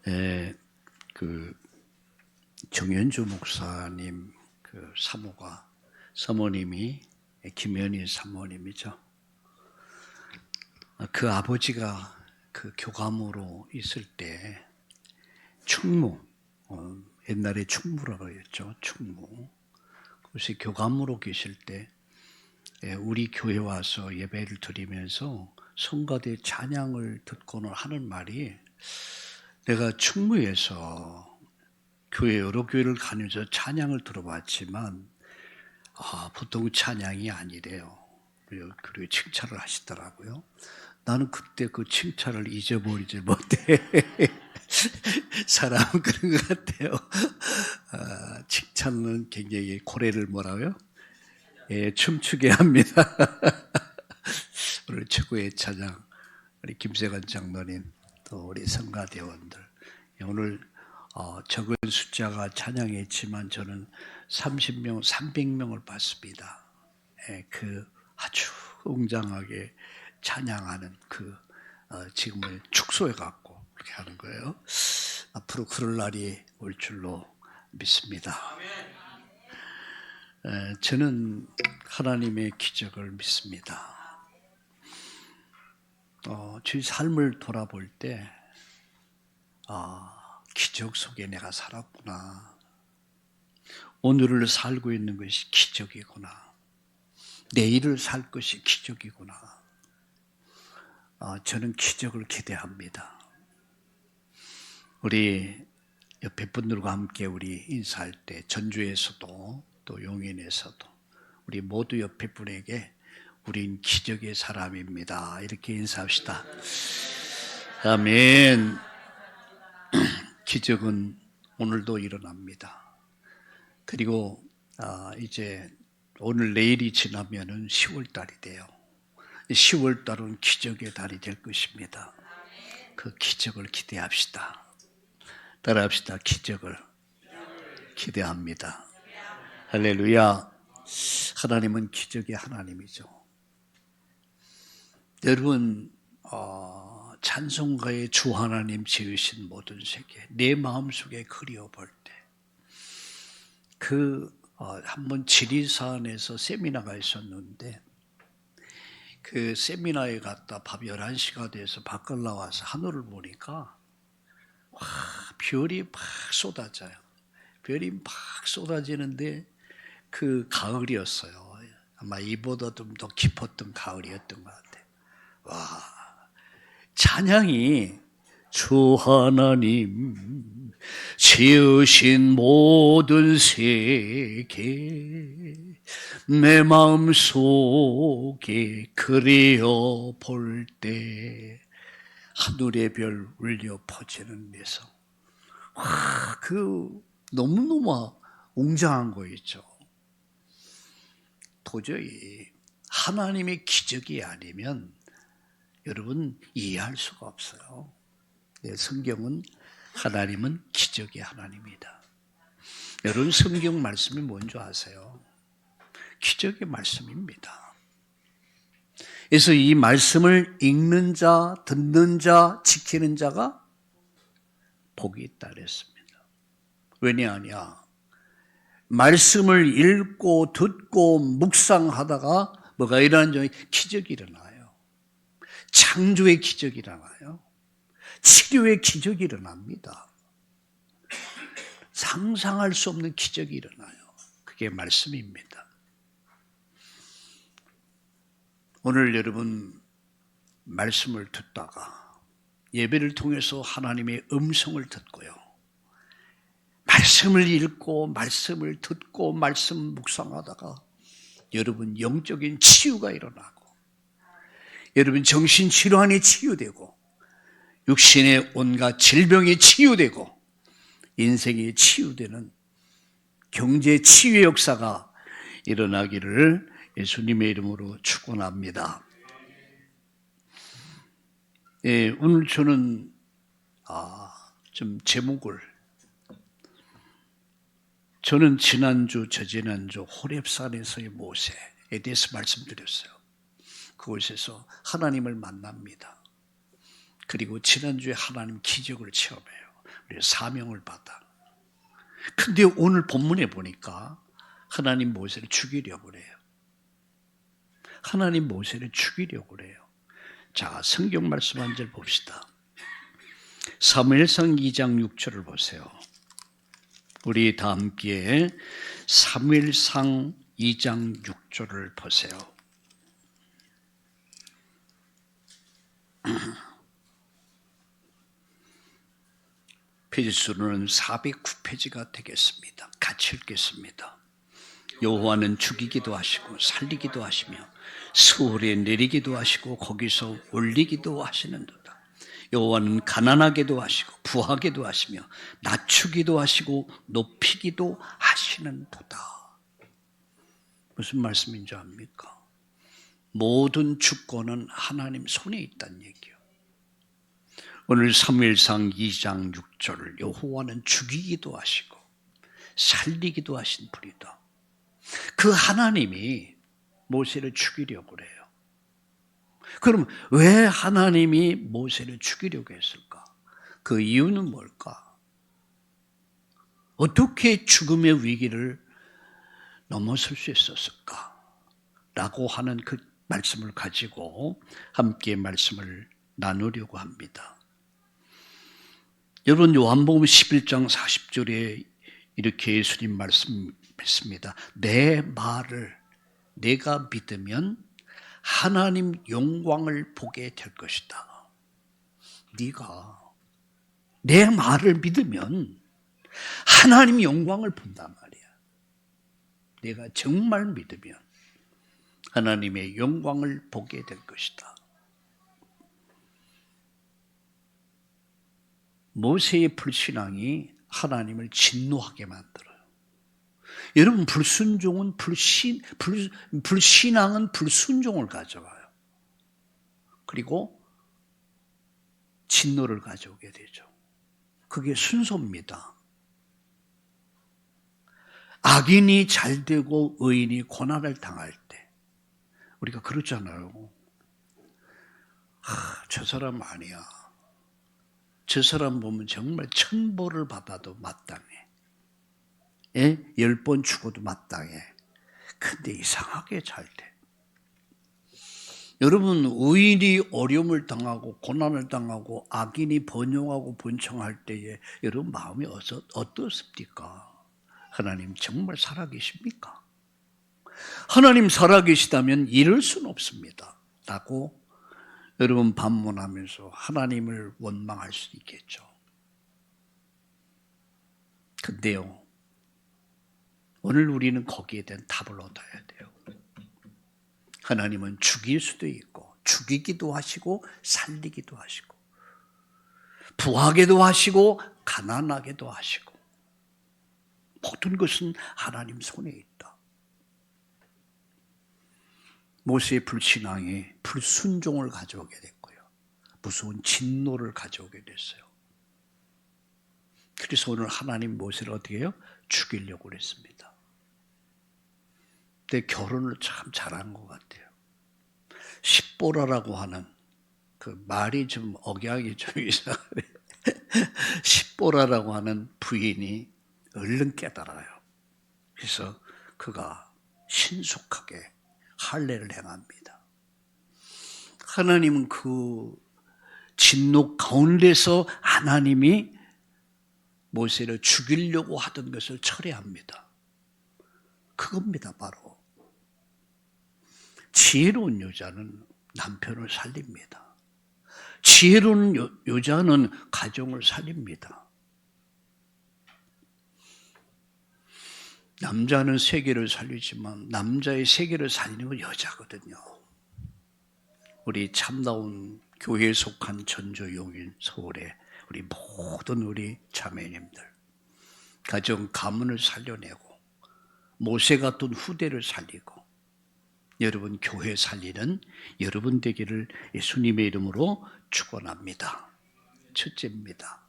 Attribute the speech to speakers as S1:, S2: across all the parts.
S1: 예, 그 정현주 목사님 그 사모님이 김현희 사모님이죠. 그 아버지가 그 교감으로 있을 때 충무, 옛날에 충무라고 했죠. 충무. 그래서 교감으로 계실 때 우리 교회 와서 예배를 드리면서 성가대 찬양을 듣고는 하는 말이, 내가 충무에서 교회 여러 교회를 다니면서 찬양을 들어봤지만 보통 찬양이 아니래요. 그리고 칭찬을 하시더라고요. 나는 그때 그 칭찬을 잊어버리지 못해. 사람은 그런 것 같아요. 칭찬은 굉장히 고래를 뭐라고요? 춤추게 합니다. 오늘 최고의 찬양 우리 김세관 장로님, 또 우리 성가대원들, 오늘 적은 숫자가 찬양했지만 저는 30명, 300명을 봤습니다. 그 아주 웅장하게 찬양하는 그 지금을 축소해 갖고 그렇게 하는 거예요. 앞으로 그럴 날이 올 줄로 믿습니다. 저는 하나님의 기적을 믿습니다. 제 삶을 돌아볼 때 기적 속에 내가 살았구나. 오늘을 살고 있는 것이 기적이구나. 내일을 살 것이 기적이구나. 저는 기적을 기대합니다. 우리 옆에 분들과 함께 우리 인사할 때 전주에서도 또 용인에서도 우리 모두 옆에 분에게 우린 기적의 사람입니다. 이렇게 인사합시다. 아멘. 기적은 오늘도 일어납니다. 그리고 이제 오늘 내일이 지나면은 10월 달이 돼요. 10월 달은 기적의 달이 될 것입니다. 그 기적을 기대합시다. 따라합시다. 기적을 기대합니다. 할렐루야. 하나님은 기적의 하나님이죠. 여러분, 찬송가의 주 하나님 지으신 모든 세계, 내 마음속에 그리워볼 때, 한번 지리산에서 세미나가 있었는데, 그 세미나에 갔다 밤 11시가 돼서 밖을 나와서 하늘을 보니까, 별이 막 쏟아져요. 별이 막 쏟아지는데, 그 가을이었어요. 아마 이보다 좀 더 깊었던 가을이었던 것 같아요. 찬양이 주 하나님 지으신 모든 세계 내 마음속에 그리워 볼 때 하늘의 별 울려 퍼지는 데서 너무너무 웅장한 거 있죠. 도저히 하나님의 기적이 아니면 여러분 이해할 수가 없어요. 성경은 하나님은 기적의 하나님이다. 여러분 성경 말씀이 뭔지 아세요? 기적의 말씀입니다. 그래서 이 말씀을 읽는 자, 듣는 자, 지키는 자가 복이 있다 그랬습니다. 왜냐하냐? 말씀을 읽고 듣고 묵상하다가 뭐가 일어나는 기적이 일어나요. 창조의 기적이 일어나요. 치료의 기적이 일어납니다. 상상할 수 없는 기적이 일어나요. 그게 말씀입니다. 오늘 여러분 말씀을 듣다가 예배를 통해서 하나님의 음성을 듣고요. 말씀을 읽고 말씀을 듣고 말씀 묵상하다가 여러분 영적인 치유가 일어나고 여러분 정신질환이 치유되고 육신의 온갖 질병이 치유되고 인생이 치유되는 경제 치유의 역사가 일어나기를 예수님의 이름으로 축원합니다. 오늘 저는 좀 제목을 저는 지난주 저지난주 호렙산에서의 모세에 대해서 말씀드렸어요. 그곳에서 하나님을 만납니다. 그리고 지난주에 하나님 기적을 체험해요. 우리 사명을 받아. 근데 오늘 본문에 보니까 하나님 모세를 죽이려고 그래요. 하나님 모세를 죽이려고 그래요. 자, 성경 말씀 한 절 봅시다. 사무엘상 2장 6절을 보세요. 우리 다 함께 사무엘상 2장 6절을 보세요. 페이지수는 409페이지가 되겠습니다. 같이 읽겠습니다. 여호와는 죽이기도 하시고 살리기도 하시며 스올에 내리기도 하시고 거기서 올리기도 하시는도다. 여호와는 가난하게도 하시고 부하게도 하시며 낮추기도 하시고 높이기도 하시는도다. 무슨 말씀인지 압니까? 모든 주권은 하나님 손에 있다는 얘기예요. 오늘 사무엘상 2장 6절을 여호와는 죽이기도 하시고 살리기도 하신 분이다. 그 하나님이 모세를 죽이려고 그래요. 그럼 왜 하나님이 모세를 죽이려고 했을까? 그 이유는 뭘까? 어떻게 죽음의 위기를 넘어설 수 있었을까? 라고 하는 그 말씀을 가지고 함께 말씀을 나누려고 합니다. 여러분, 요한복음 11장 40절에 이렇게 예수님 말씀했습니다. 내 말을 내가 믿으면 하나님 영광을 보게 될 것이다. 네가 내 말을 믿으면 하나님 영광을 본단 말이야. 내가 정말 믿으면 하나님의 영광을 보게 될 것이다. 모세의 불신앙이 하나님을 진노하게 만들어요. 여러분, 불순종은 불신앙은 불순종을 가져와요. 그리고 진노를 가져오게 되죠. 그게 순서입니다. 악인이 잘 되고 의인이 고난을 당할 때 우리가 그러잖아요. 저 사람 아니야. 저 사람 보면 정말 천벌을 받아도 마땅해. 10번 죽어도 마땅해. 근데 이상하게 잘 돼. 여러분, 의인이 어려움을 당하고 고난을 당하고 악인이 번영하고 번창할 때에 여러분 마음이 어떻습니까? 하나님 정말 살아계십니까? 하나님 살아계시다면 이럴 수는 없습니다. 라고 여러분 반문하면서 하나님을 원망할 수 있겠죠. 근데요, 오늘 우리는 거기에 대한 답을 얻어야 돼요. 하나님은 죽일 수도 있고 죽이기도 하시고 살리기도 하시고 부하게도 하시고 가난하게도 하시고 모든 것은 하나님 손에 있다. 모세의 불신앙이 불순종을 가져오게 됐고요. 무서운 진노를 가져오게 됐어요. 그래서 오늘 하나님 모세를 어떻게 해요? 죽이려고 그랬습니다. 근데 결혼을 참 잘한 것 같아요. 십보라라고 하는 그 말이 좀 억양이 좀 이상하네. 십보라라고 하는 부인이 얼른 깨달아요. 그래서 그가 신속하게 할례를 행합니다. 하나님은 그 진노 가운데서 하나님이 모세를 죽이려고 하던 것을 철회합니다. 그겁니다, 바로. 지혜로운 여자는 남편을 살립니다. 지혜로운 여자는 가정을 살립니다. 남자는 세계를 살리지만 남자의 세계를 살리는 건 여자거든요. 우리 참다운 교회에 속한 전조용인 서울에 우리 모든 우리 자매님들 가정 가문을 살려내고 모세 같은 후대를 살리고 여러분 교회 살리는 여러분 되기를 예수님의 이름으로 축원합니다. 첫째입니다.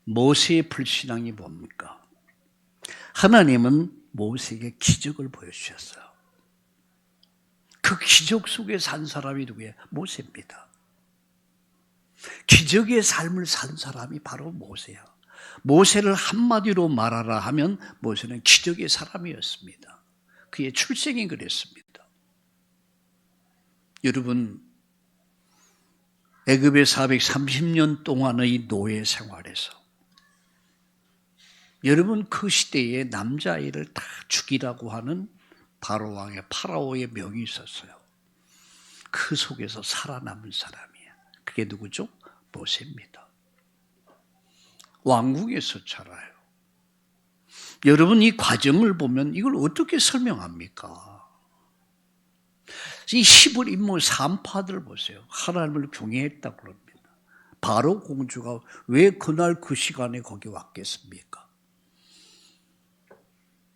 S1: 모세의 불신앙이 뭡니까? 하나님은 모세에게 기적을 보여주셨어요. 그 기적 속에 산 사람이 누구예요? 모세입니다. 기적의 삶을 산 사람이 바로 모세야. 모세를 한마디로 말하라 하면 모세는 기적의 사람이었습니다. 그의 출생이 그랬습니다. 여러분, 애굽의 430년 동안의 노예 생활에서 여러분 그 시대에 남자아이를 다 죽이라고 하는 바로 왕의 파라오의 명이 있었어요. 그 속에서 살아남은 사람이에요. 그게 누구죠? 모세입니다. 왕궁에서 자라요. 여러분 이 과정을 보면 이걸 어떻게 설명합니까? 이 시불 임무 3파들 보세요. 하나님을 경외했다고 그럽니다. 바로 공주가 왜 그날 그 시간에 거기 왔겠습니까?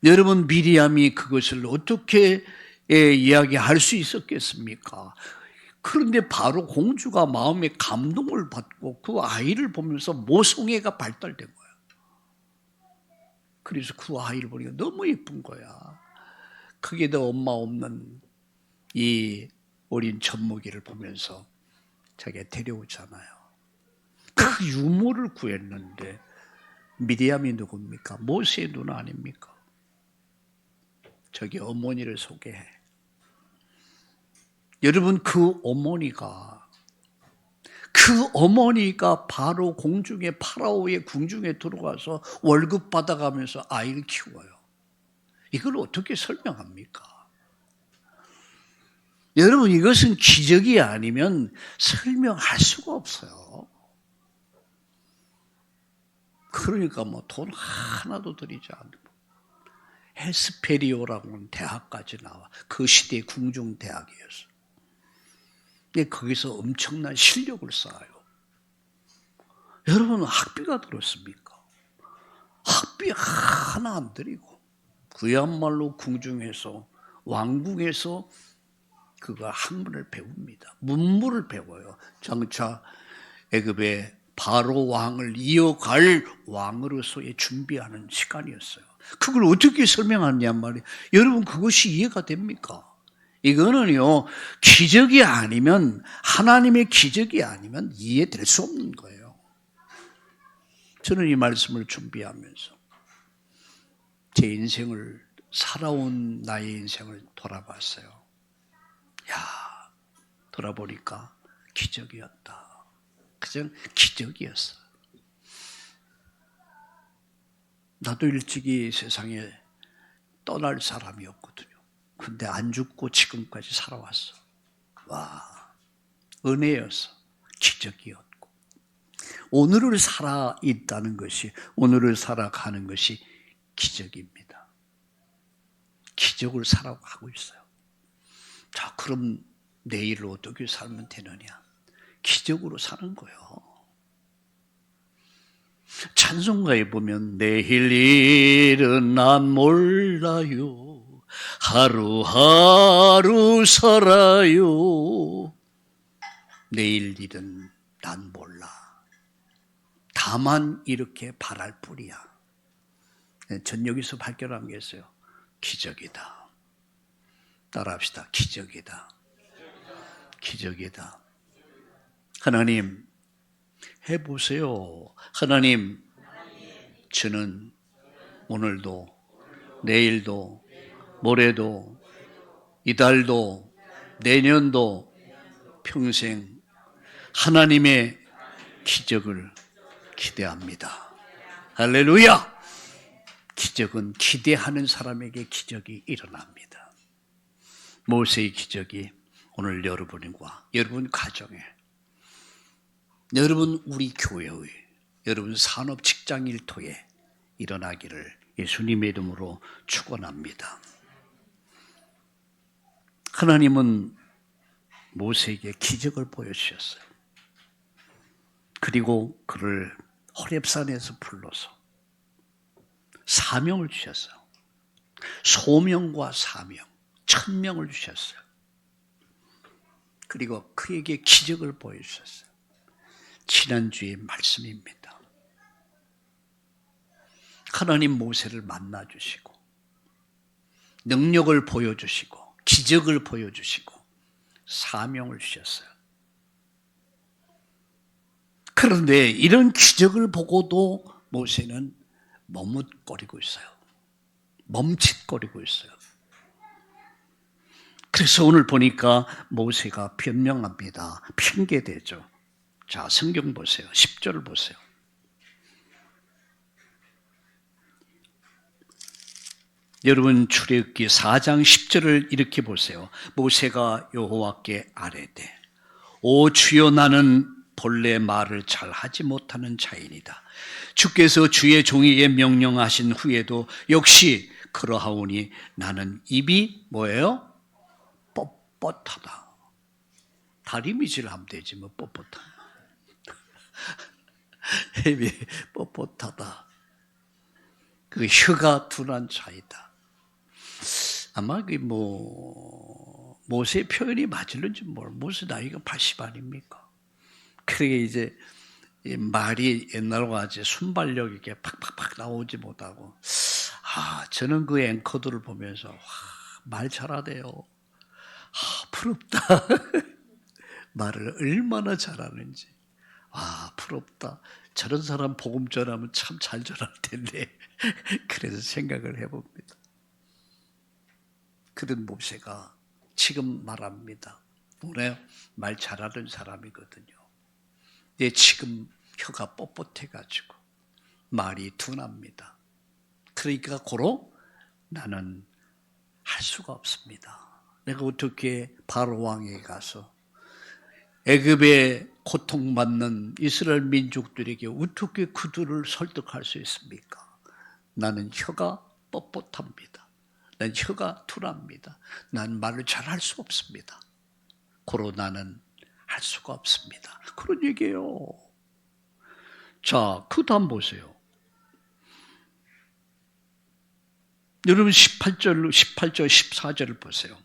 S1: 여러분 미리암이 그것을 어떻게 이야기할 수 있었겠습니까? 그런데 바로 공주가 마음에 감동을 받고 그 아이를 보면서 모성애가 발달된 거야. 그래서 그 아이를 보니까 너무 예쁜 거야. 그게 더 엄마 없는 이 어린 젖먹이를 보면서 자기가 데려오잖아요. 그 유모를 구했는데 미리암이 누굽니까? 모세의 누나 아닙니까? 저기 어머니를 소개해. 여러분 그 어머니가 바로 공중에 파라오의 궁중에 들어가서 월급 받아가면서 아이를 키워요. 이걸 어떻게 설명합니까? 여러분 이것은 기적이 아니면 설명할 수가 없어요. 그러니까 뭐 돈 하나도 들이지 않고 헤스페리오라고 하는 대학까지 나와. 그 시대의 궁중대학이었어요. 근데 거기서 엄청난 실력을 쌓아요. 여러분 학비가 들었습니까? 학비 하나 안 들이고 그야말로 궁중에서 왕궁에서 그가 학문을 배웁니다. 문물을 배워요. 장차 애굽의 바로 왕을 이어갈 왕으로서의 준비하는 시간이었어요. 그걸 어떻게 설명하느냐 말이에요. 여러분 그것이 이해가 됩니까? 이거는요 기적이 아니면 하나님의 기적이 아니면 이해될 수 없는 거예요. 저는 이 말씀을 준비하면서 제 인생을 살아온 나의 인생을 돌아봤어요. 야, 돌아보니까 기적이었다. 그냥 기적이었어. 나도 일찍이 세상에 떠날 사람이었거든요. 근데 안 죽고 지금까지 살아왔어. 와, 은혜였어. 기적이었고. 오늘을 살아있다는 것이, 오늘을 살아가는 것이 기적입니다. 기적을 살아가고 있어요. 자, 그럼 내일을 어떻게 살면 되느냐? 기적으로 사는 거예요. 찬송가에 보면 내일 일은 난 몰라요. 하루하루 살아요. 내일 일은 난 몰라. 다만 이렇게 바랄 뿐이야. 전 여기서 발견한 게 있어요. 기적이다. 따라합시다. 기적이다. 기적이다. 하나님 해보세요. 하나님 저는 오늘도 내일도 모레도 이달도 내년도 평생 하나님의 기적을 기대합니다. 할렐루야! 기적은 기대하는 사람에게 기적이 일어납니다. 모세의 기적이 오늘 여러분과 여러분 가정에, 여러분 우리 교회의, 여러분 산업 직장 일터에 일어나기를 예수님의 이름으로 축원합니다. 하나님은 모세에게 기적을 보여주셨어요. 그리고 그를 호렙산에서 불러서 사명을 주셨어요. 소명과 사명, 천명을 주셨어요. 그리고 그에게 기적을 보여주셨어요. 지난주의 말씀입니다. 하나님 모세를 만나주시고 능력을 보여주시고 기적을 보여주시고 사명을 주셨어요. 그런데 이런 기적을 보고도 모세는 머뭇거리고 있어요. 멈칫거리고 있어요. 그래서 오늘 보니까 모세가 변명합니다. 핑계대죠. 자, 성경 보세요. 10절을 보세요. 여러분 출애굽기 4장 10절을 이렇게 보세요. 모세가 여호와께 아뢰되 오 주여 나는 본래 말을 잘 하지 못하는 자이니다. 주께서 주의 종에게 명령하신 후에도 역시 그러하오니 나는 입이 뭐예요? 뻣뻣하다. 다리미질 하면 되지 뭐 뻣뻣하다. 입이 뻣뻣하다. 그 혀가 둔한 자이다. 아마 모세의 표현이 맞을는지 모세 나이가 80 아닙니까? 그러게 이제 말이 옛날과 같이 순발력 이렇게 팍팍팍 나오지 못하고, 저는 그 앵커들을 보면서 말 잘하대요. 부럽다. 말을 얼마나 잘하는지. 부럽다. 저런 사람 복음 전하면 참 잘 전할 텐데. 그래서 생각을 해봅니다. 그런 모세가 지금 말합니다. 오늘 말 잘하는 사람이거든요. 지금 혀가 뻣뻣해가지고 말이 둔합니다. 그러니까 고로 나는 할 수가 없습니다. 내가 어떻게 바로 왕에 가서 애굽에 고통받는 이스라엘 민족들에게 어떻게 그들을 설득할 수 있습니까? 나는 혀가 뻣뻣합니다. 난 혀가 둔합니다. 난 말을 잘할 수 없습니다. 고로 나는 할 수가 없습니다. 그런 얘기예요. 자, 그 다음 보세요. 여러분 18절, 14절을 보세요.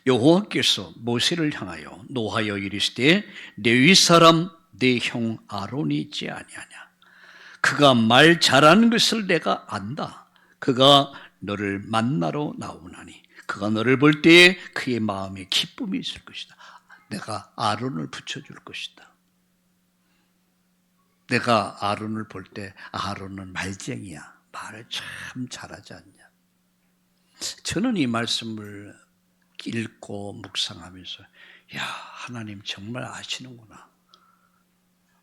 S1: 여호와께서 모세를 향하여 노하여 이르시되 레위 사람 내 형 아론이 있지 아니하냐. 그가 말 잘하는 것을 내가 안다. 그가 너를 만나러 나오나니 그가 너를 볼 때에 그의 마음에 기쁨이 있을 것이다. 내가 아론을 붙여줄 것이다. 내가 아론을 볼 때 아론은 말쟁이야. 말을 참 잘하지 않냐. 저는 이 말씀을 읽고 묵상하면서 하나님 정말 아시는구나.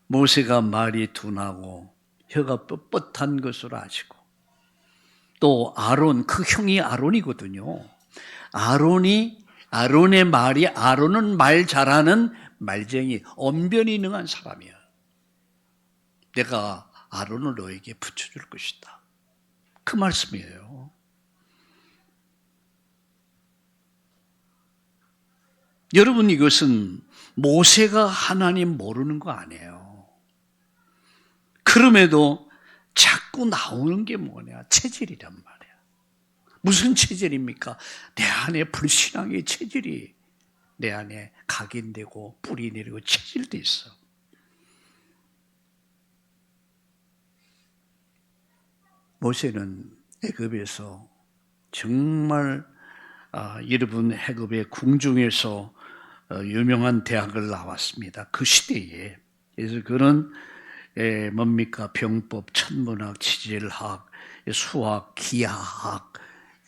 S1: 모세가 말이 둔하고 혀가 뻣뻣한 것으로 아시고 또 아론, 그 형이 아론이거든요. 아론의 말이, 아론은 말 잘하는 말쟁이, 언변이 능한 사람이야. 내가 아론을 너에게 붙여줄 것이다. 그 말씀이에요. 여러분, 이것은 모세가 하나님 모르는 거 아니에요. 그럼에도 자꾸 나오는 게 뭐냐? 체질이란 말이야. 무슨 체질입니까? 내 안에 불신앙의 체질이 내 안에 각인되고 뿌리 내리고 체질도 있어. 모세는 애굽에서 정말 여러분 애굽의 궁중에서 유명한 대학을 나왔습니다. 그 시대에. 그래서 그는 뭡니까? 병법, 천문학, 지질학, 수학, 기하학,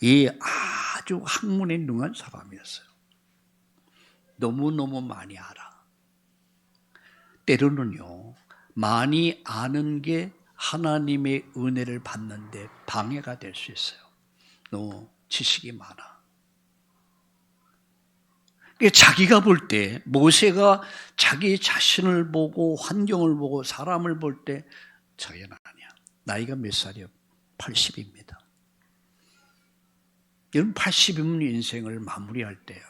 S1: 이 아주 학문에 능한 사람이었어요. 너무너무 많이 알아. 때로는요, 많이 아는 게 하나님의 은혜를 받는데 방해가 될 수 있어요. 너무 지식이 많아. 자기가 볼 때, 모세가 자기 자신을 보고 환경을 보고 사람을 볼 때 저게 아니야. 나이가 몇 살이요? 80입니다. 여러분 80이면 인생을 마무리할 때요.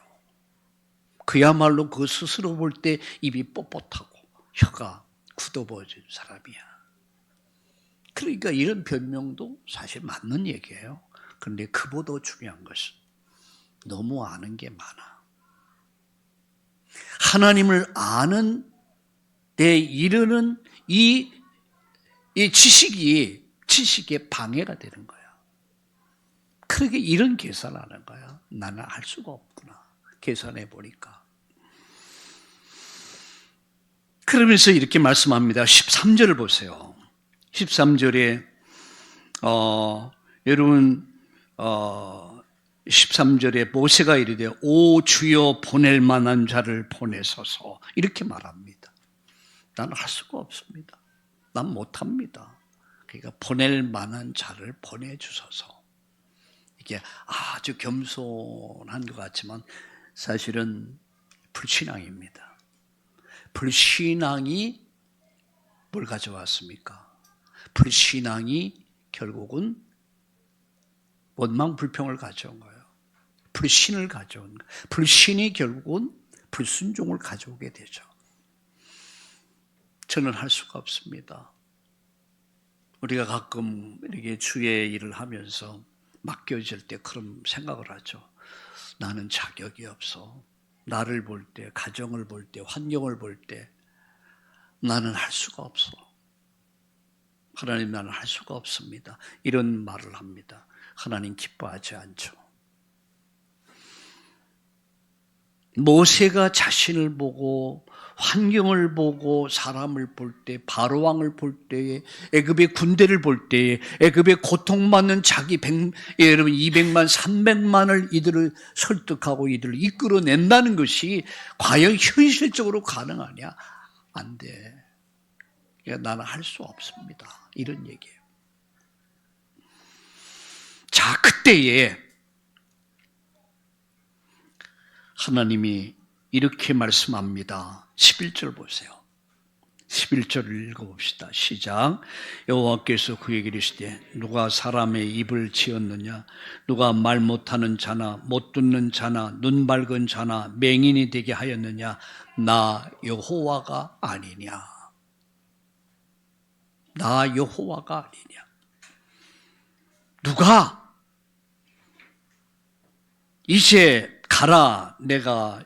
S1: 그야말로 그 스스로 볼 때 입이 뻣뻣하고 혀가 굳어버진 사람이야. 그러니까 이런 변명도 사실 맞는 얘기예요. 그런데 그보다 중요한 것은 너무 아는 게 많아. 하나님을 아는 데 이르는 이 지식에 방해가 되는 거야. 그러게 이런 계산하는 거야. 나는 할 수가 없구나. 계산해 보니까. 그러면서 이렇게 말씀합니다. 13절을 보세요. 13절에 여러분 13절에 모세가 이르되 오 주여 보낼 만한 자를 보내소서 이렇게 말합니다. 나는 할 수가 없습니다. 난 못합니다. 그러니까 보낼 만한 자를 보내주소서. 이게 아주 겸손한 것 같지만 사실은 불신앙입니다. 불신앙이 뭘 가져왔습니까? 불신앙이 결국은 원망 불평을 가져온 거예요. 불신을 가져온 거예요. 불신이 결국은 불순종을 가져오게 되죠. 저는 할 수가 없습니다. 우리가 가끔 이렇게 주의 일을 하면서 맡겨질 때 그런 생각을 하죠. 나는 자격이 없어. 나를 볼 때, 가정을 볼 때, 환경을 볼 때 나는 할 수가 없어. 하나님, 나는 할 수가 없습니다. 이런 말을 합니다. 하나님 기뻐하지 않죠. 모세가 자신을 보고 환경을 보고 사람을 볼 때, 바로왕을 볼 때에, 애굽의 군대를 볼 때에, 애굽의 고통받는 자기 여러분 200만, 300만을 이들을 설득하고 이들을 이끌어낸다는 것이 과연 현실적으로 가능하냐? 안 돼. 그러니까 나는 할 수 없습니다. 이런 얘기예요. 자, 그때에 하나님이 이렇게 말씀합니다. 11절 보세요. 11절을 읽어봅시다. 시작. 여호와께서 그에게 이르시되 누가 사람의 입을 지었느냐? 누가 말 못하는 자나 못 듣는 자나 눈 밝은 자나 맹인이 되게 하였느냐? 나 여호와가 아니냐? 나 여호와가 아니냐? 누가 이제 가라. 내가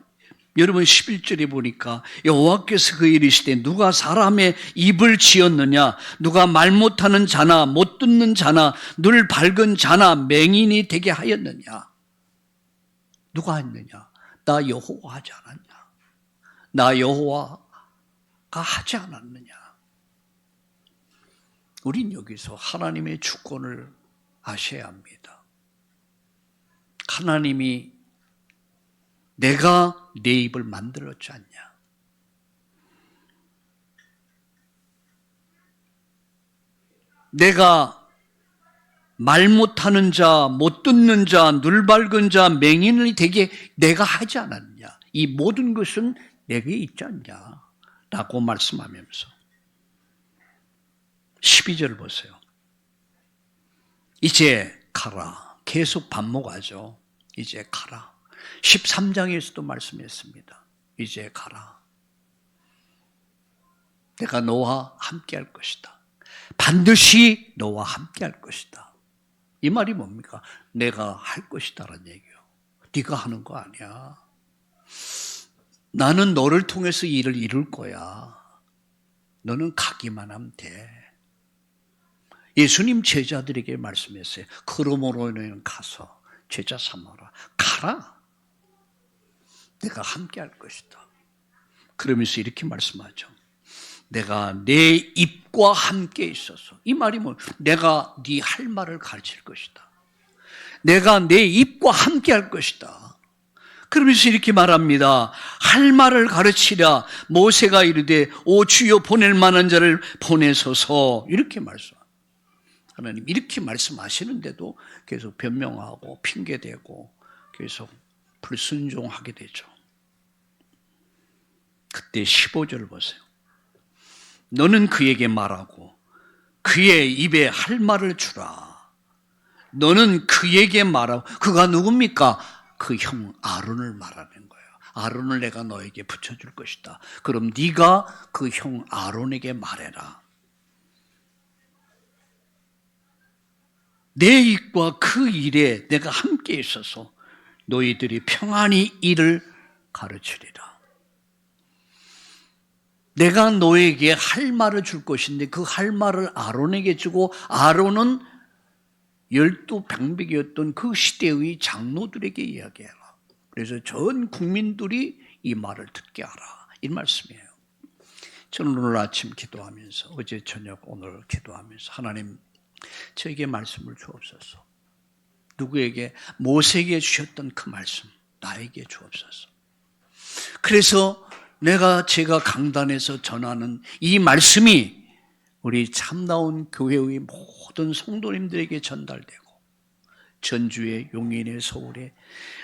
S1: 여러분 11절에 보니까 여호와께서 그 이르시되 누가 사람의 입을 지었느냐? 누가 말 못하는 자나 못 듣는 자나 눈 밝은 자나 맹인이 되게 하였느냐? 누가 했느냐? 나 여호와 하지 않았냐? 나 여호와가 하지 않았느냐? 우린 여기서 하나님의 주권을 아셔야 합니다. 하나님이 내가 내 입을 만들었지 않냐? 내가 말 못하는 자, 못 듣는 자, 눈 밝은 자, 맹인이 되게 내가 하지 않았냐? 이 모든 것은 내게 있지 않냐? 라고 말씀하면서 12절 보세요. 이제 가라. 계속 반복하죠. 이제 가라. 13장에서도 말씀했습니다. 이제 가라. 내가 너와 함께 할 것이다. 반드시 너와 함께 할 것이다. 이 말이 뭡니까? 내가 할 것이다라는 얘기예요. 네가 하는 거 아니야. 나는 너를 통해서 일을 이룰 거야. 너는 가기만 하면 돼. 예수님 제자들에게 말씀했어요. 그러므로 너희는 가서 제자 삼아라. 가라. 내가 함께 할 것이다. 그러면서 이렇게 말씀하죠. 내가 내 입과 함께 있어서. 이 말이 뭐 내가 네 할 말을 가르칠 것이다. 내가 내 입과 함께 할 것이다. 그러면서 이렇게 말합니다. 할 말을 가르치랴. 모세가 이르되 오 주여 보낼 만한 자를 보내소서. 이렇게 말씀합니다. 하나님 이렇게 말씀하시는데도 계속 변명하고 핑계대고 계속 불순종하게 되죠. 그때 15절 보세요. 너는 그에게 말하고 그의 입에 할 말을 주라. 너는 그에게 말하고 그가 누굽니까? 그 형 아론을 말하는 거예요. 아론을 내가 너에게 붙여줄 것이다. 그럼 네가 그 형 아론에게 말해라. 내 입과 그 일에 내가 함께 있어서 너희들이 평안히 일을 가르치리라. 내가 너에게 할 말을 줄 것인데 그 할 말을 아론에게 주고 아론은 12방백이었던 그 시대의 장로들에게 이야기해라. 그래서 전 국민들이 이 말을 듣게 하라. 이 말씀이에요. 저는 오늘 아침 기도하면서, 어제 저녁 오늘 기도하면서, 하나님 저에게 말씀을 주옵소서. 누구에게, 모세에게 주셨던 그 말씀 나에게 주옵소서. 그래서 제가 강단에서 전하는 이 말씀이 우리 참나온 교회의 모든 성도님들에게 전달되고, 전주의, 용인의, 서울에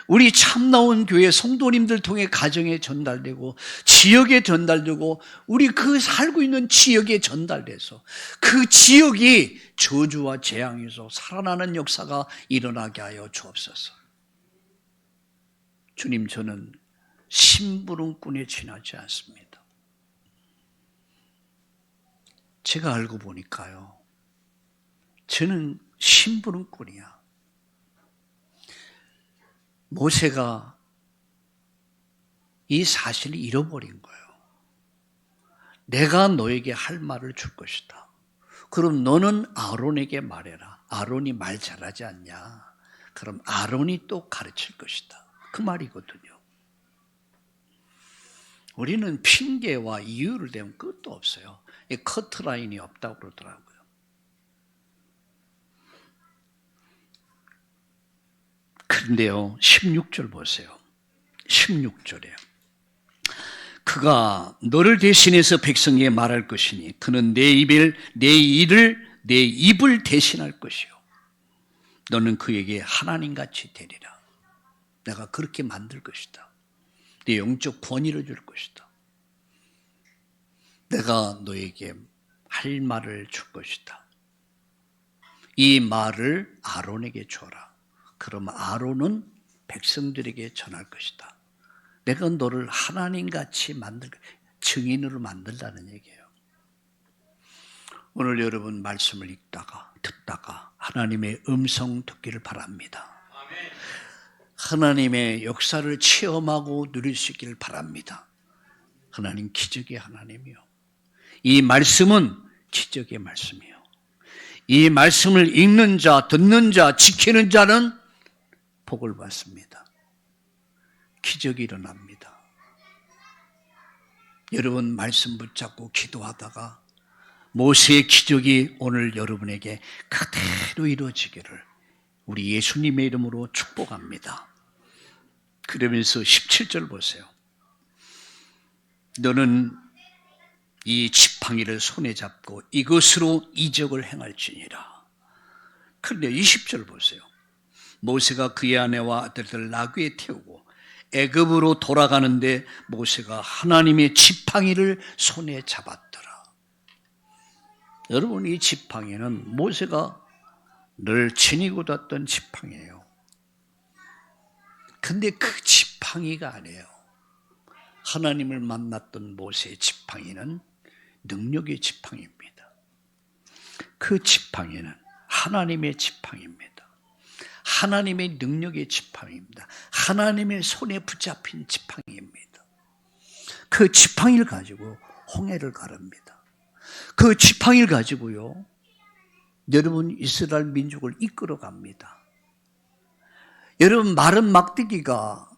S1: 우리 참나온 교회 성도님들 통해 가정에 전달되고, 지역에 전달되고, 우리 그 살고 있는 지역에 전달돼서 그 지역이 저주와 재앙에서 살아나는 역사가 일어나게 하여 주옵소서. 주님, 저는 심부름꾼에 지나지 않습니다. 제가 알고 보니까요, 저는 심부름꾼이야. 모세가 이 사실을 잃어버린 거예요. 내가 너에게 할 말을 줄 것이다. 그럼 너는 아론에게 말해라. 아론이 말 잘하지 않냐? 그럼 아론이 또 가르칠 것이다. 그 말이거든요. 우리는 핑계와 이유를 대면 끝도 없어요. 커트라인이 없다고 그러더라고요. 그런데요, 16절 보세요. 16절에 그가 너를 대신해서 백성에게 말할 것이니 그는 내 입을 대신할 것이요 너는 그에게 하나님같이 되리라. 내가 그렇게 만들 것이다. 내 영적 권위를 줄 것이다. 내가 너에게 할 말을 줄 것이다. 이 말을 아론에게 줘라. 그럼 아론은 백성들에게 전할 것이다. 내가 너를 하나님같이 증인으로 만들라는 얘기예요. 오늘 여러분 말씀을 읽다가 듣다가 하나님의 음성 듣기를 바랍니다. 하나님의 역사를 체험하고 누릴 수 있기를 바랍니다. 하나님 기적의 하나님이요. 이 말씀은 기적의 말씀이요. 이 말씀을 읽는 자, 듣는 자, 지키는 자는 복을 받습니다. 기적이 일어납니다. 여러분 말씀 붙잡고 기도하다가 모세의 기적이 오늘 여러분에게 그대로 이루어지기를 우리 예수님의 이름으로 축복합니다. 그러면서 17절 보세요. 너는 이 지팡이를 손에 잡고 이것으로 이적을 행할지니라. 그런데 20절 보세요. 모세가 그의 아내와 아들들을 나귀에 태우고 애굽으로 돌아가는데 모세가 하나님의 지팡이를 손에 잡았더라. 여러분, 이 지팡이는 모세가 늘 지니고 다녔던 지팡이에요. 근데 그 지팡이가 아니에요. 하나님을 만났던 모세의 지팡이는 능력의 지팡이입니다. 그 지팡이는 하나님의 지팡이입니다. 하나님의 능력의 지팡이입니다. 하나님의 손에 붙잡힌 지팡이입니다. 그 지팡이를 가지고 홍해를 가릅니다. 그 지팡이를 가지고요, 여러분 이스라엘 민족을 이끌어 갑니다. 여러분 마른 막대기가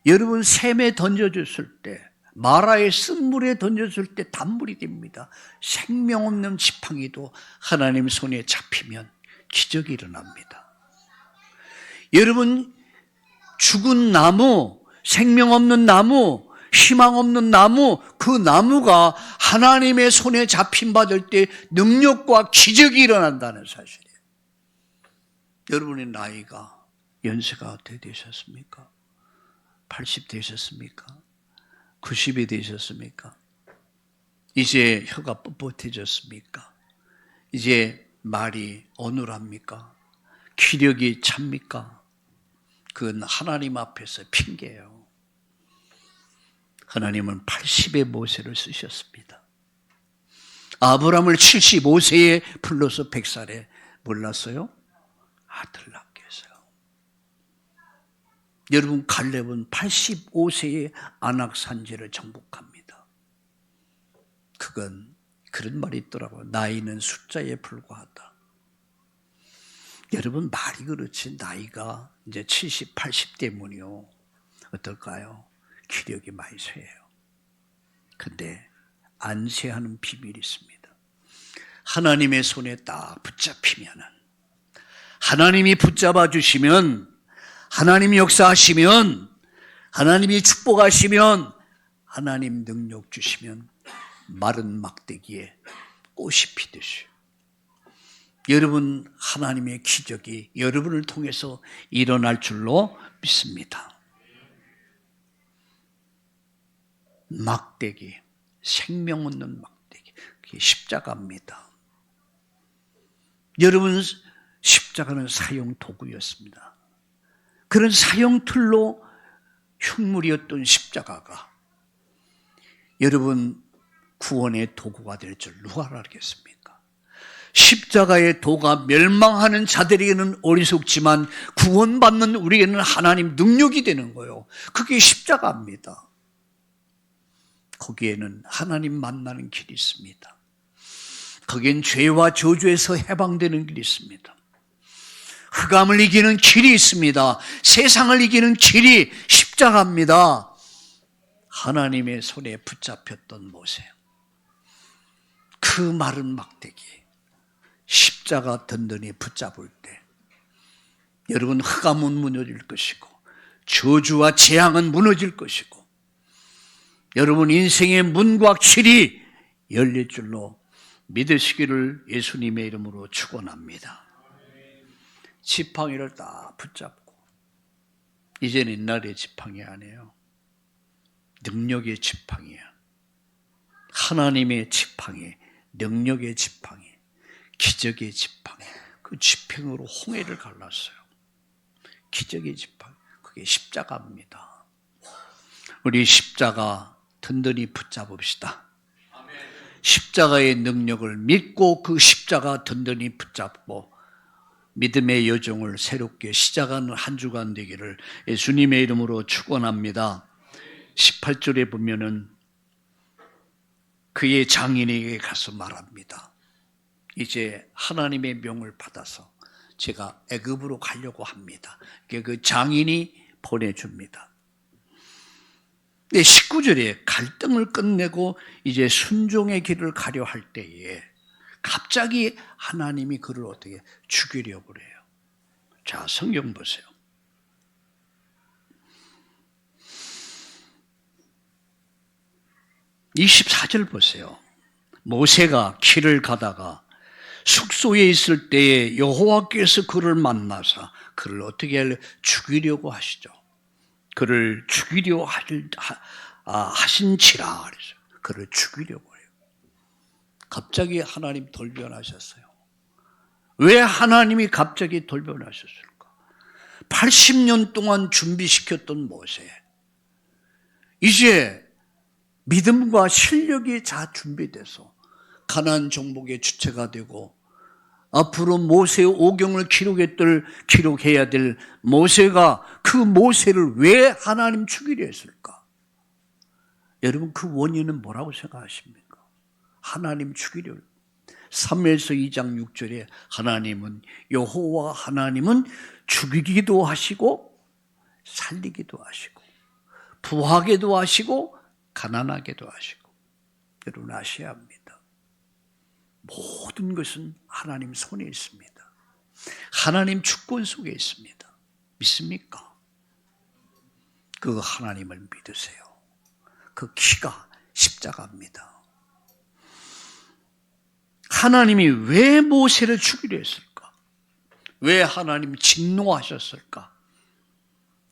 S1: 여러분 샘에 던져졌을 때, 마라의 쓴물에 던졌을 때 단물이 됩니다. 생명 없는 지팡이도 하나님 손에 잡히면 기적이 일어납니다. 여러분 죽은 나무, 생명 없는 나무, 희망 없는 나무, 그 나무가 하나님의 손에 잡힌 받을 때 능력과 기적이 일어난다는 사실이에요. 여러분의 나이가, 연세가 어떻게 되셨습니까? 80 되셨습니까? 90이 되셨습니까? 이제 혀가 뻣뻣해졌습니까? 이제 말이 어눌합니까? 기력이 찹니까? 그건 하나님 앞에서 핑계예요. 하나님은 80의 모세를 쓰셨습니다. 아브라함을 75세에 불러서 100살에 몰랐어요? 아들 낳게 해서요. 여러분 갈렙은 85세에 안악산지를 정복합니다. 그건 그런 말이 있더라고요. 나이는 숫자에 불과하다. 여러분 말이 그렇지 나이가 이제 70, 80 때문이요. 어떨까요? 기력이 많이 쇠해요. 근데 안세하는 비밀이 있습니다. 하나님의 손에 딱 붙잡히면은, 하나님이 붙잡아 주시면, 하나님이 역사하시면, 하나님이 축복하시면, 하나님 능력 주시면 마른 막대기에 꽃이 피듯이 여러분, 하나님의 기적이 여러분을 통해서 일어날 줄로 믿습니다. 막대기, 생명 없는 막대기, 그게 십자가입니다. 여러분, 십자가는 사형 도구였습니다. 그런 사형 틀로 흉물이었던 십자가가 여러분 구원의 도구가 될 줄 누가 알겠습니까? 십자가의 도가 멸망하는 자들에게는 어리석지만 구원받는 우리에게는 하나님 능력이 되는 거예요. 그게 십자가입니다. 거기에는 하나님 만나는 길이 있습니다. 거기엔 죄와 저주에서 해방되는 길이 있습니다. 흑암을 이기는 길이 있습니다. 세상을 이기는 길이 십자가입니다. 하나님의 손에 붙잡혔던 모세, 그 마른 막대기 십자가 든든히 붙잡을 때 여러분, 흑암은 무너질 것이고 저주와 재앙은 무너질 것이고 여러분 인생의 문과 길이 열릴 줄로 믿으시기를 예수님의 이름으로 축원합니다. 지팡이를 딱 붙잡고, 이제는 옛날의 지팡이 아니에요. 능력의 지팡이야. 하나님의 지팡이, 능력의 지팡이, 기적의 지팡이. 그 지팡이로 홍해를 갈랐어요. 기적의 지팡이, 그게 십자가입니다. 우리 십자가 든든히 붙잡읍시다. 십자가의 능력을 믿고 그 십자가 든든히 붙잡고 믿음의 여정을 새롭게 시작하는 한 주간 되기를 예수님의 이름으로 축원합니다. 18절에 보면은 그의 장인에게 가서 말합니다. 이제 하나님의 명을 받아서 제가 애굽으로 가려고 합니다. 그 장인이 보내줍니다. 19절에 갈등을 끝내고 이제 순종의 길을 가려 할 때에 갑자기 하나님이 그를 어떻게 죽이려고 그래요. 자, 성경 보세요. 24절 보세요. 모세가 길을 가다가 숙소에 있을 때에 여호와께서 그를 만나사 그를 어떻게 죽이려고 하시죠. 그를 죽이려 하신지라 그랬어요. 그를 죽이려고 해요. 갑자기 하나님 돌변하셨어요. 왜 하나님이 갑자기 돌변하셨을까? 80년 동안 준비시켰던 모세, 이제 믿음과 실력이 다 준비돼서 가나안 정복의 주체가 되고 앞으로 모세의 오경을 기록해야 될 모세가 그 모세를 왜 하나님 죽이려 했을까? 여러분, 그 원인은 뭐라고 생각하십니까? 하나님 죽이려. 사무엘서 2장 6절에 하나님은, 여호와 하나님은 죽이기도 하시고 살리기도 하시고 부하게도 하시고 가난하게도 하시고. 여러분 아셔야 합니다. 모든 것은 하나님 손에 있습니다. 하나님 주권 속에 있습니다. 믿습니까? 그 하나님을 믿으세요. 그 기가 십자가입니다. 하나님이 왜 모세를 죽이려 했을까? 왜 하나님 진노하셨을까?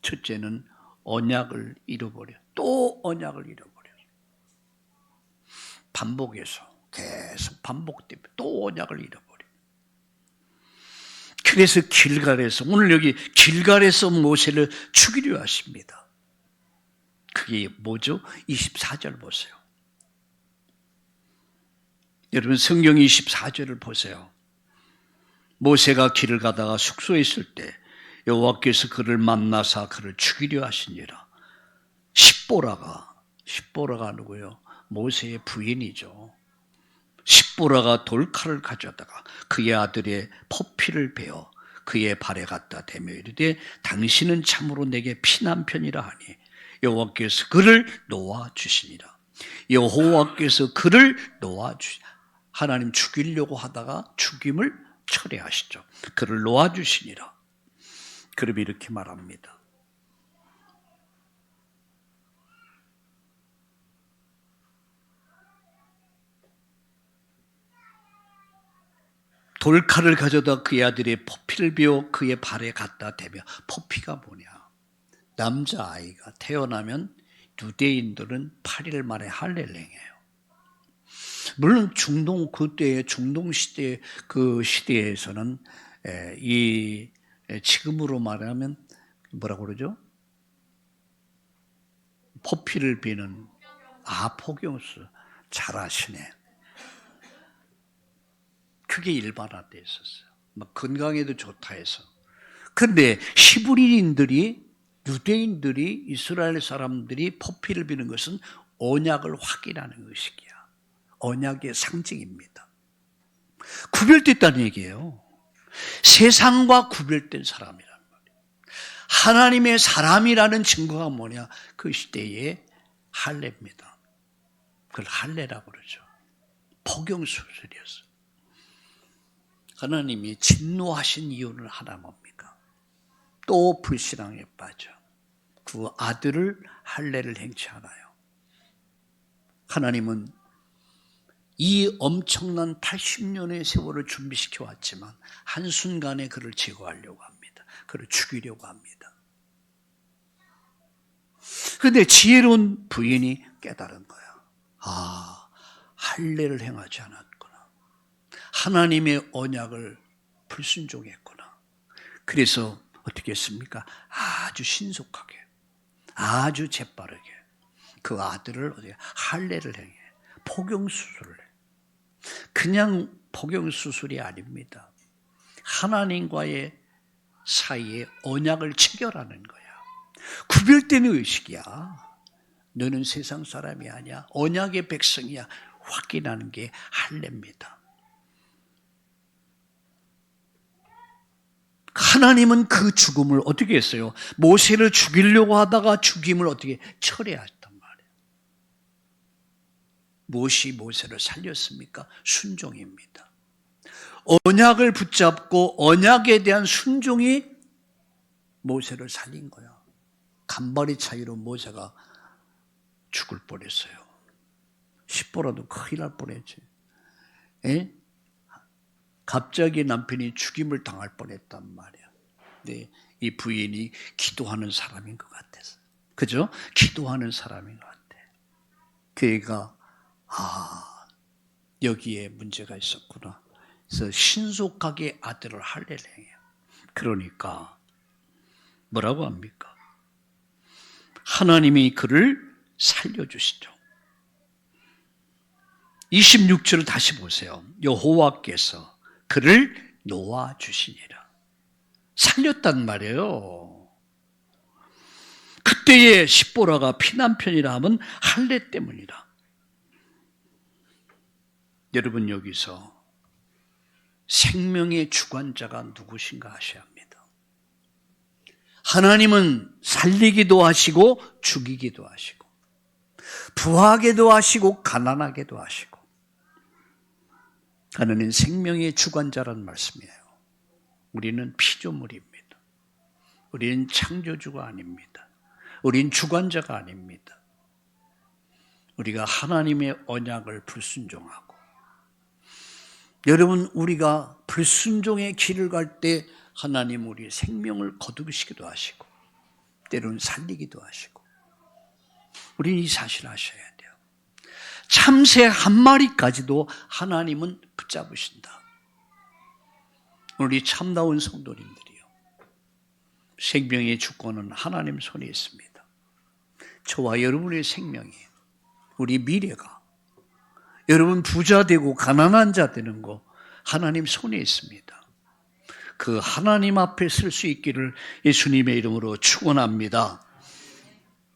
S1: 첫째는 언약을 잃어버려. 또 언약을 잃어버려. 반복해서 계속 반복되면 또 언약을 잃어버려. 그래서 길갈에서, 오늘 여기 길갈에서 모세를 죽이려 하십니다. 그게 뭐죠? 24절 보세요. 여러분 성경 24절을 보세요. 모세가 길을 가다가 숙소에 있을 때 여호와께서 그를 만나사 그를 죽이려 하시니라. 십보라가 누구요? 모세의 부인이죠. 십보라가 돌칼을 가져다가 그의 아들의 포피를 베어 그의 발에 갖다 대며 이르되 당신은 참으로 내게 피난편이라 하니 여호와께서 그를 놓아 주시니라. 여호와께서 그를 놓아주시. 하나님 죽이려고 하다가 죽임을 철회하시죠. 그를 놓아주시니라. 그럼 이렇게 말합니다. 돌칼을 가져다 그의 아들의 포피를 베어 그의 발에 갖다 대며, 포피가 뭐냐? 남자아이가 태어나면 유대인들은 8일 만에 할례를 행해요. 물론 그때의 중동 시대, 그 시대에서는 지금으로 말하면 뭐라고 그러죠? 포피를 베는, 포경수. 잘하시네. 그게 일반화되어 있었어요. 건강에도 좋다 해서. 그런데 히브리인들이, 유대인들이, 이스라엘 사람들이 포피를 비는 것은 언약을 확인하는 것이기야. 언약의 상징입니다. 구별됐다는 얘기예요. 세상과 구별된 사람이란 말이에요. 하나님의 사람이라는 증거가 뭐냐? 그 시대의 할례입니다. 그걸 할례라고 그러죠. 포경수술이었어요. 하나님이 진노하신 이유는 하나 뭡니까? 또 불신앙에 빠져 그 아들을 할례를 행치 않아요. 하나님은 이 엄청난 80년의 세월을 준비시켜 왔지만 한순간에 그를 제거하려고 합니다. 그를 죽이려고 합니다. 그런데 지혜로운 부인이 깨달은 거야. 할례를 행하지 않았구나. 하나님의 언약을 불순종했구나. 그래서 어떻게 했습니까? 아주 신속하게, 아주 재빠르게 그 아들을 할례를 행해. 포경수술을 해. 그냥 포경수술이 아닙니다. 하나님과의 사이에 언약을 체결하는 거야. 구별되는 의식이야. 너는 세상 사람이 아니야. 언약의 백성이야. 확인하는 게 할례입니다. 하나님은 그 죽음을 어떻게 했어요? 모세를 죽이려고 하다가 죽임을 어떻게 철회했단 말이에요. 무엇이 모세를 살렸습니까? 순종입니다. 언약을 붙잡고 언약에 대한 순종이 모세를 살린 거야. 간발의 차이로 모세가 죽을 뻔했어요. 십보라도 큰일 날 뻔했지. 갑자기 남편이 죽임을 당할 뻔했단 말이야. 근데 이 부인이 기도하는 사람인 것 같아서. 그죠? 기도하는 사람인 것 같아. 그애가 여기에 문제가 있었구나. 그래서 신속하게 아들을 할례를 행해요. 그러니까 뭐라고 합니까? 하나님이 그를 살려주시죠. 26절을 다시 보세요. 여호와께서 그를 놓아주시니라. 살렸단 말이에요. 그때의 십보라가 피난편이라 하면 할례 때문이라. 여러분, 여기서 생명의 주관자가 누구신가 아셔야 합니다. 하나님은 살리기도 하시고 죽이기도 하시고 부하게도 하시고 가난하게도 하시고, 하나님은 생명의 주관자라는 말씀이에요. 우리는 피조물입니다. 우리는 창조주가 아닙니다. 우리는 주관자가 아닙니다. 우리가 하나님의 언약을 불순종하고, 여러분, 우리가 불순종의 길을 갈 때 하나님 우리의 생명을 거두시기도 하시고 때로는 살리기도 하시고, 우리는 이 사실을 아셔야 돼요. 참새 한 마리까지도 하나님은 붙잡으신다. 우리 참다운 성도님들이요, 생명의 주권은 하나님 손에 있습니다. 저와 여러분의 생명이, 우리 미래가, 여러분 부자 되고 가난한 자 되는 거 하나님 손에 있습니다. 그 하나님 앞에 설 수 있기를 예수님의 이름으로 축원합니다.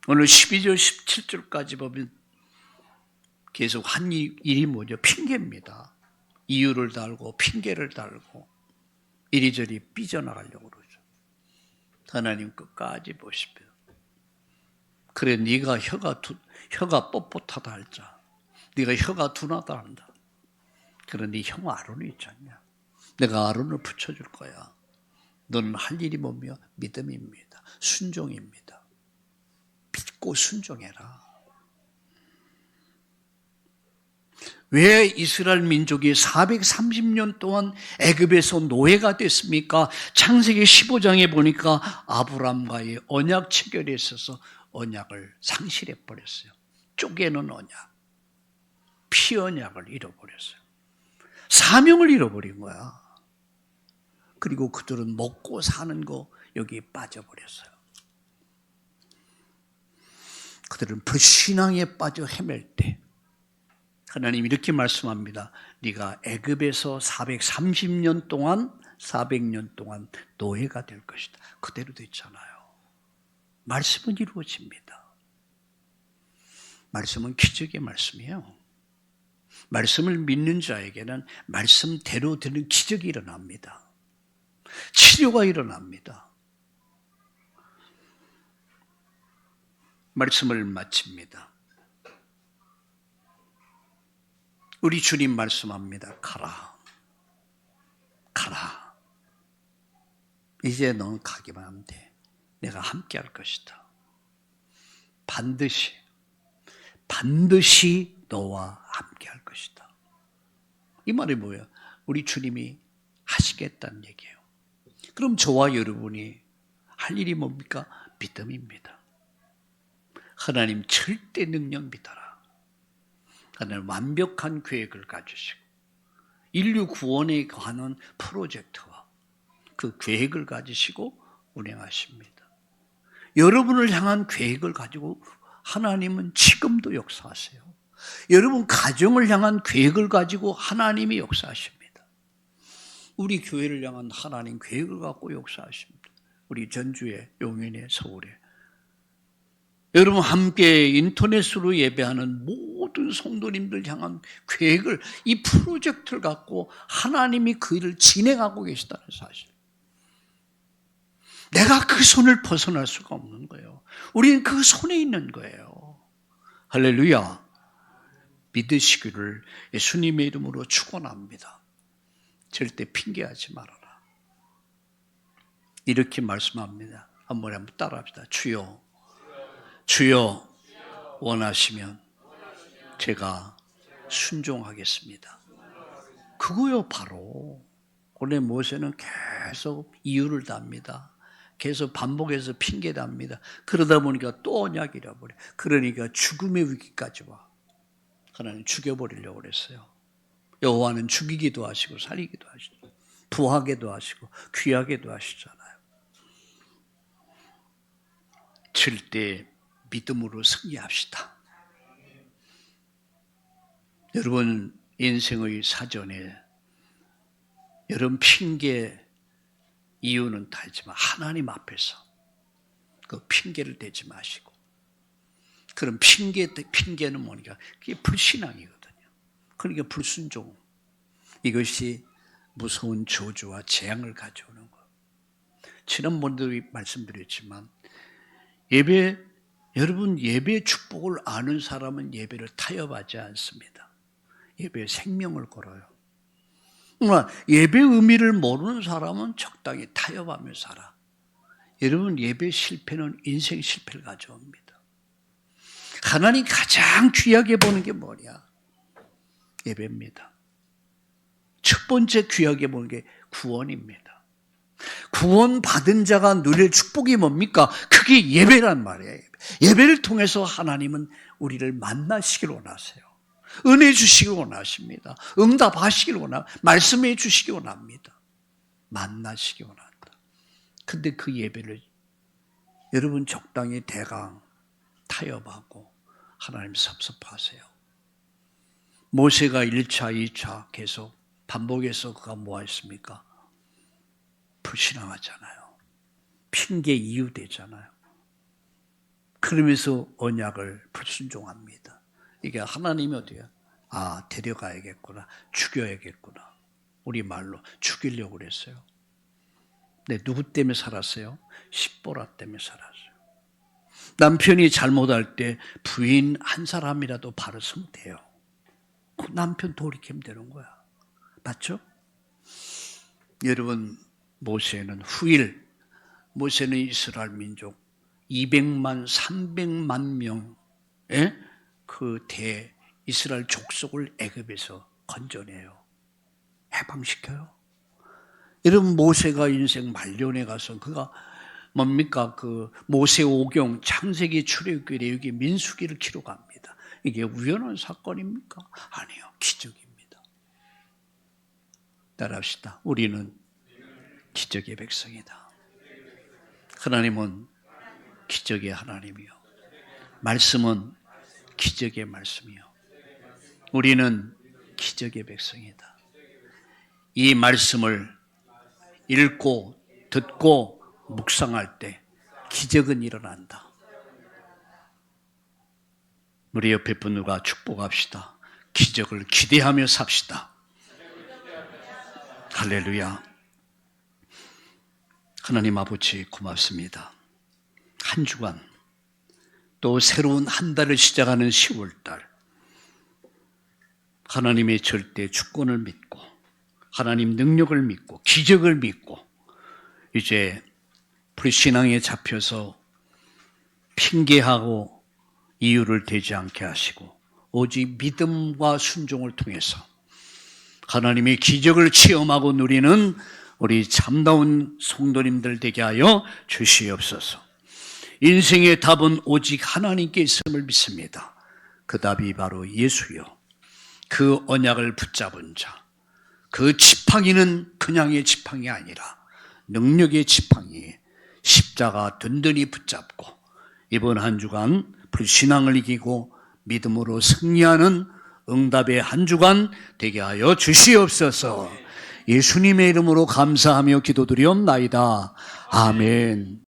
S1: 오늘 12절 17절까지 보면 계속 한 일이 뭐죠? 핑계입니다. 이유를 달고 핑계를 달고 이리저리 삐져나가려고 그러죠. 하나님 끝까지 보십시오. 그래, 네가 혀가 뻣뻣하다 할자. 네가 혀가 둔하다 한다. 그래, 네 형 아론이 있지 않냐. 내가 아론을 붙여줄 거야. 너는 할 일이 뭐며? 믿음입니다. 순종입니다. 믿고 순종해라. 왜 이스라엘 민족이 430년 동안 애굽에서 노예가 됐습니까? 창세기 15장에 보니까 아브람과의 언약 체결에 있어서 언약을 상실해 버렸어요. 쪼개는 언약, 피 언약을 잃어버렸어요. 사명을 잃어버린 거야. 그리고 그들은 먹고 사는 거 여기에 빠져버렸어요. 그들은 불신앙에 빠져 헤맬 때 하나님 이렇게 말씀합니다. 네가 애굽에서 430년 동안 400년 동안 노예가 될 것이다. 그대로 됐잖아요. 말씀은 이루어집니다. 말씀은 기적의 말씀이에요. 말씀을 믿는 자에게는 말씀대로 되는 기적이 일어납니다. 치료가 일어납니다. 말씀을 마칩니다. 우리 주님 말씀합니다. 가라. 가라. 이제 너는 가기만 하면 돼. 내가 함께 할 것이다. 반드시 너와 함께 할 것이다. 이 말이 뭐예요? 우리 주님이 하시겠다는 얘기예요. 그럼 저와 여러분이 할 일이 뭡니까? 믿음입니다. 하나님 절대 능력 믿어라. 하나님 완벽한 계획을 가지시고 인류 구원에 관한 프로젝트와 그 계획을 가지시고 운행하십니다. 여러분을 향한 계획을 가지고 하나님은 지금도 역사하세요. 여러분 가정을 향한 계획을 가지고 하나님이 역사하십니다. 우리 교회를 향한 하나님 계획을 갖고 역사하십니다. 우리 전주에, 용인에, 서울에 여러분 함께 인터넷으로 예배하는 모든 성도님들 향한 계획을, 이 프로젝트를 갖고 하나님이 그 일을 진행하고 계시다는 사실. 내가 그 손을 벗어날 수가 없는 거예요. 우리는 그 손에 있는 거예요. 할렐루야. 믿으시기를 예수님의 이름으로 축원합니다. 절대 핑계하지 말아라. 이렇게 말씀합니다. 한번 따라합시다. 주여 원하시면 제가 순종하겠습니다. 그거요 바로. 원래 모세는 계속 이유를 답니다. 계속 반복해서 핑계답니다. 그러다 보니까 또 언약이 잃어버려. 그러니까 죽음의 위기까지 와. 하나님 죽여버리려고 그랬어요. 여호와는 죽이기도 하시고 살리기도 하시고 부하게도 하시고 귀하게도 하시잖아요. 절대 믿음으로 승리합시다. 여러분 인생의 사전에 여러분 핑계 이유는 다 있지만 하나님 앞에서 그 핑계를 대지 마시고, 그런 핑계는 뭐니까 그게 불신앙이거든요. 그러니까 불순종. 이것이 무서운 저주와 재앙을 가져오는 것. 지난번에도 말씀드렸지만 여러분 예배 축복을 아는 사람은 예배를 타협하지 않습니다. 예배에 생명을 걸어요. 예배 의미를 모르는 사람은 적당히 타협하며 살아. 여러분 예배 실패는 인생 실패를 가져옵니다. 하나님 가장 귀하게 보는 게 뭐냐? 예배입니다. 첫 번째 귀하게 보는 게 구원입니다. 구원 받은 자가 누릴 축복이 뭡니까? 그게 예배란 말이에요. 예배를 통해서 하나님은 우리를 만나시길 원하세요. 은혜 주시길 원하십니다. 응답하시길 원합니다. 말씀해 주시길 원합니다. 만나시길 원한다. 근데 그 예배를 여러분 적당히 대강 타협하고 하나님 섭섭하세요. 모세가 1차, 2차 계속 반복해서 그가 뭐 했습니까? 불신앙하잖아요. 핑계 이유 되잖아요. 그러면서 언약을 불순종합니다. 이게 하나님이 어때요? 데려가야겠구나. 죽여야겠구나. 우리 말로 죽이려고 그랬어요. 근데 누구 때문에 살았어요? 십보라 때문에 살았어요. 남편이 잘못할 때 부인 한 사람이라도 바로서면 돼요. 그 남편 돌이키면 되는 거야. 맞죠? 여러분, 모세는 후일, 모세는 이스라엘 민족 200만, 300만 명의 그 이스라엘 족속을 애굽에서 건져내요. 해방시켜요. 여러분, 모세가 인생 말년에 가서 그가 뭡니까? 그 모세 오경, 창세기, 출애굽기, 여기 민수기를 기록합니다. 이게 우연한 사건입니까? 아니요, 기적입니다. 따라합시다. 우리는 기적의 백성이다. 하나님은 기적의 하나님이요, 말씀은 기적의 말씀이요, 우리는 기적의 백성이다. 이 말씀을 읽고 듣고 묵상할 때 기적은 일어난다. 우리 옆에 분들과 축복합시다. 기적을 기대하며 삽시다. 할렐루야. 하나님 아버지 고맙습니다. 한 주간 또 새로운 한 달을 시작하는 10월달, 하나님의 절대 주권을 믿고 하나님 능력을 믿고 기적을 믿고 이제 불신앙에 잡혀서 핑계하고 이유를 대지 않게 하시고 오직 믿음과 순종을 통해서 하나님의 기적을 체험하고 누리는 우리 참다운 성도님들 되게 하여 주시옵소서. 인생의 답은 오직 하나님께 있음을 믿습니다. 그 답이 바로 예수요, 그 언약을 붙잡은 자, 그 지팡이는 그냥의 지팡이 아니라 능력의 지팡이, 십자가 든든히 붙잡고 이번 한 주간 불신앙을 이기고 믿음으로 승리하는 응답의 한 주간 되게 하여 주시옵소서. 예수님의 이름으로 감사하며 기도드리옵나이다. 아멘.